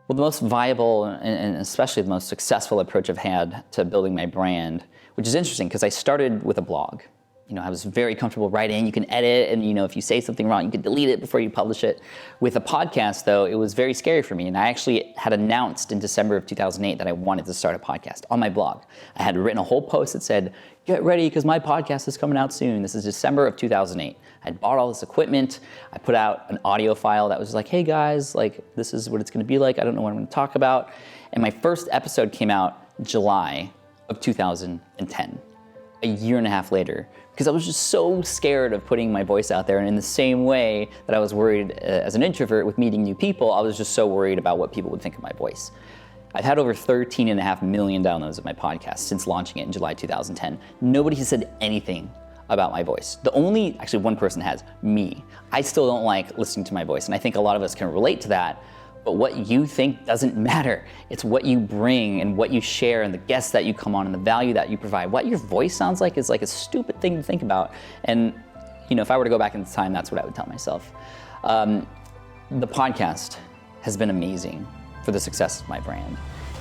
Well, the most viable and especially the most successful approach I've had to building my brand, which is interesting because I started with a blog. I was very comfortable writing. You can edit, and if you say something wrong, you can delete it before you publish it. With a podcast, though, it was very scary for me, and I actually had announced in December of 2008 that I wanted to start a podcast on my blog. I had written a whole post that said, "Get ready because my podcast is coming out soon." This is December of 2008. I bought all this equipment. I put out an audio file that was like, "Hey guys, this is what it's going to be like. I don't know what I'm going to talk about." And my first episode came out July of 2010, a year and a half later, because I was just so scared of putting my voice out there. And in the same way that I was worried as an introvert with meeting new people, I was just so worried about what people would think of my voice. I've had over 13.5 million downloads of my podcast since launching it in July 2010. Nobody has said anything about my voice. Actually one person has, me. I still don't like listening to my voice, and I think a lot of us can relate to that. But what you think doesn't matter. It's what you bring and what you share and the guests that you come on and the value that you provide. What your voice sounds like is like a stupid thing to think about. And if I were to go back in time, that's what I would tell myself. The podcast has been amazing for the success of my brand.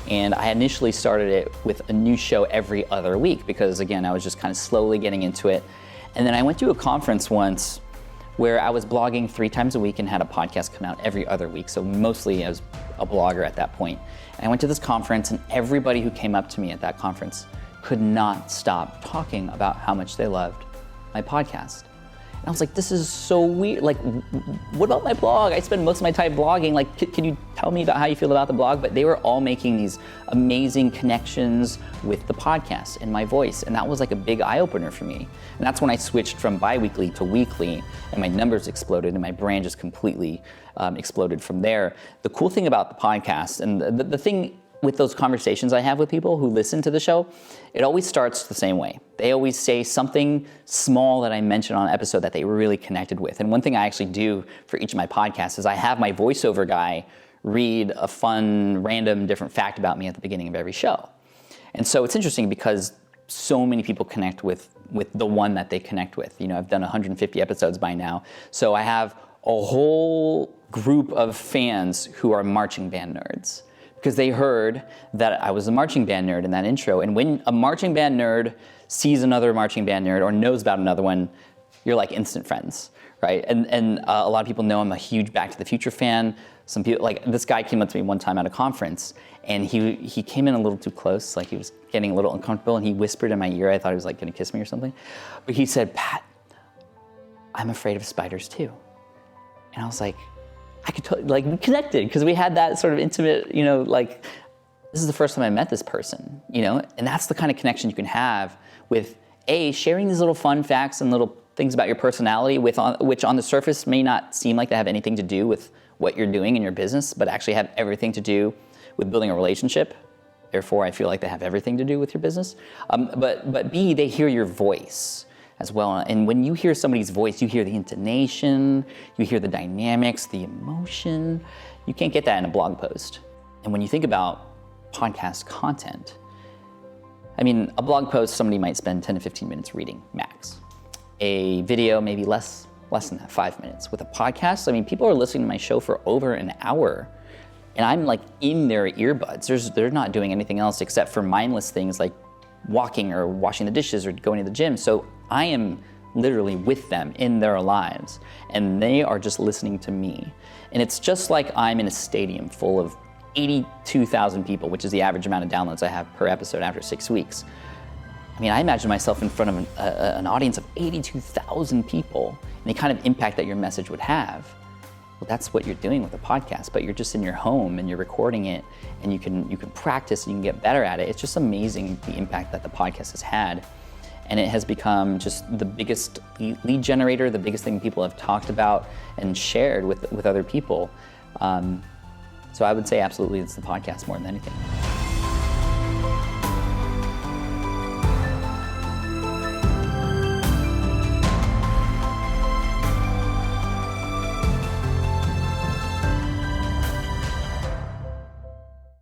And I initially started it with a new show every other week because, again, I was just kind of slowly getting into it. And then I went to a conference once where I was blogging 3 times a week and had a podcast come out every other week. So mostly I was a blogger at that point. And I went to this conference, and everybody who came up to me at that conference could not stop talking about how much they loved my podcast. And I was like, this is so weird. What about my blog? I spend most of my time blogging. Can you tell me about how you feel about the blog? But they were all making these amazing connections with the podcast and my voice. And that was like a big eye-opener for me. And that's when I switched from bi-weekly to weekly, and my numbers exploded, and my brand just completely exploded from there. The cool thing about the podcast, and the thing with those conversations I have with people who listen to the show, it always starts the same way. They always say something small that I mentioned on an episode that they really connected with. And one thing I actually do for each of my podcasts is I have my voiceover guy read a fun, random, different fact about me at the beginning of every show. And so it's interesting because so many people connect with the one that they connect with. I've done 150 episodes by now. So I have a whole group of fans who are marching band nerds, because they heard that I was a marching band nerd in that intro. And when a marching band nerd sees another marching band nerd or knows about another one, you're like instant friends, right? And a lot of people know I'm a huge Back to the Future fan. Some people, like this guy came up to me one time at a conference, and he came in a little too close, like he was getting a little uncomfortable, and he whispered in my ear. I thought he was like gonna kiss me or something. But he said, "Pat, I'm afraid of spiders too." And I was like, I could totally, we connected because we had that sort of intimate, this is the first time I met this person, and that's the kind of connection you can have with sharing these little fun facts and little things about your personality which on the surface may not seem like they have anything to do with what you're doing in your business, but actually have everything to do with building a relationship. Therefore, I feel like they have everything to do with your business. But B, they hear your voice as well. And when you hear somebody's voice, you hear the intonation, you hear the dynamics, the emotion. You can't get that in a blog post. And when you think about podcast content, a blog post, somebody might spend 10 to 15 minutes reading, max. A video, maybe less than that, 5 minutes. With a podcast, people are listening to my show for over an hour, and I'm in their earbuds. They're not doing anything else except for mindless things like walking or washing the dishes or going to the gym. So I am literally with them in their lives, and they are just listening to me. And it's just like I'm in a stadium full of 82,000 people, which is the average amount of downloads I have per episode after 6 weeks. I imagine myself in front of an audience of 82,000 people, and the kind of impact that your message would have. Well, that's what you're doing with a podcast, but you're just in your home and you're recording it, and you can practice and you can get better at it. It's just amazing the impact that the podcast has had. And it has become just the biggest lead generator, the biggest thing people have talked about and shared with other people. So I would say absolutely it's the podcast more than anything.